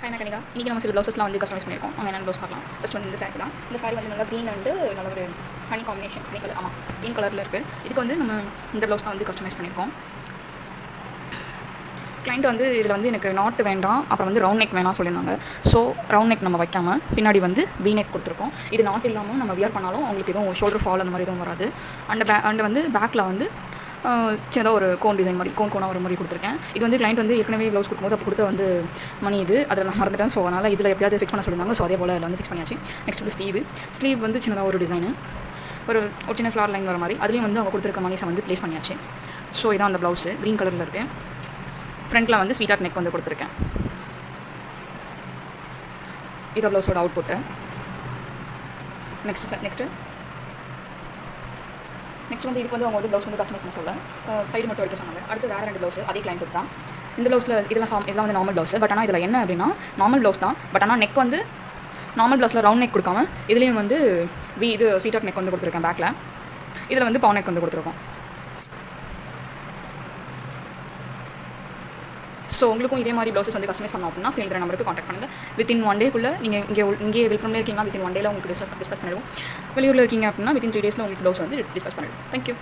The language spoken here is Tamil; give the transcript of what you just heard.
ஹாய் கனிகா. இன்றைக்கி நம்ம சில ப்ளவுஸஸ்லாம் வந்து கஸ்டமைஸ் பண்ணியிருக்கோம். அவங்க என்னென்ன ப்ளவுஸ் பார்க்கலாம். ஃபஸ்ட் வந்து இந்த சாரி தான். இந்த சாரி வந்து நல்லா க்ரீன் அண்டு நல்ல ஒரு ஹனி காம்பினேஷன், க்ரீன் கலர். ஆமாம், க்ரீன் கலரில் இருக்குது. இதுக்கு வந்து நம்ம இந்த ப்ளவுஸ் தான் வந்து கஸ்டமைஸ் பண்ணியிருக்கோம். கிளைண்ட் வந்து இதில் வந்து எனக்கு நாட் வேண்டாம், அப்புறம் வந்து ரவுண்ட் நெக் வேணாம் சொல்லியிருந்தாங்க. ஸோ ரவுண்ட் நெக் நம்ம வைக்காமல் பின்னாடி வந்து வி நெக் கொடுத்துருக்கோம். இது நாட் இல்லாமல் நம்ம வியர் பண்ணாலும் அவங்களுக்கு எதுவும் ஷோல்டர் ஃபால் அந்த மாதிரி எதுவும் வராது. அண்ட் வந்து பேக்கில் வந்து சின்னதாக ஒரு கோன் டிசைன் மாதிரி கோனாக ஒரு மாதிரி கொடுத்துருக்கேன். இது வந்து கிளைண்ட் வந்து ஏற்கனவே ப்ளவுஸ் கொடுக்கும்போது அப்போ கொடுத்த வந்து மணி இது அதில் நான் மறந்துட்டேன். ஸோ அதனால் இதில் எப்படியாவது ஃபிக்ஸ் பண்ண சொல்லியிருந்தாங்க. ஸோ அதே போல் அதில் வந்து ஃபிக்ஸ் பண்ணியாச்சு. நெக்ஸ்ட் வந்து ஸ்லீவ் வந்து சின்னதாக ஒரு டிசைனு, ஒரு சின்ன ஃப்ளார் லைன் வர மாதிரி அதுலேயும் வந்து அவங்க கொடுத்துருக்க மணிஸை வந்து ப்ளேஸ் பண்ணியாச்சு. ஸோ இதான் அந்த ப்ளவுஸு க்ரீன் கலரில் இருக்குது. ஃப்ரண்ட்டில் வந்து ஸ்வீட் ஆர்ட் நெக் வந்து கொடுத்துருக்கேன். இதை ப்ளவுஸோட அவுட்புட்டு. நெக்ஸ்ட் வந்து இதுக்கு வந்து அவங்க வந்து ப்ளவுஸ் வந்து கஸ்டமைஸ் பண்ண சொல்ல சைடு மட்டும் வைக்க சொன்னாங்க. அடுத்து வேறு 2 ப்ளவுஸ் அதே கிளைண்ட் தான். இந்த ப்ளவுஸில் இதெல்லாம் வந்து நார்மல் ப்ளவுஸ். பட் ஆனால் இதில் என்ன அப்படின்னா நார்மல் ப்ளவுஸ் தான். பட் ஆனால் நெக் வந்து நார்மல் ப்ளவுஸில் ரவுண்ட் நெக் கொடுக்காம இதுலேயும் வந்து இது ஸ்வீட் ஆர்ட் நெக் வந்து கொடுத்துருக்கேன் பேக்கில். இதில் வந்து பவு நெக் வந்து கொடுத்துருக்கோம். ஸோ உங்களுக்கும் இதே மாதிரி ப்ளவுஸஸ் வந்து கஸ்டமைஸ் பண்ணோம் அப்படின்னா ஸ்க்ரீன் நம்பருக்கு கான்டாக்ட் பண்ணுங்கள். வித்தின் 1 டேக்குள்ளே நீங்கள் இங்கே வில்பம்ல இருக்கீங்கன்னா வித்தின் 1 டேயில் உங்களுக்கு டிஸ்பேச் பண்ணிடுவோம். வெளியூரில் இருக்கீங்க அப்படின்னா வித்தின் 3 டேஸில் உங்களுக்கு ப்ளவுஸ் வந்து டிஸ்பேச் பண்ணிடுவோம். தேங்க்யூ.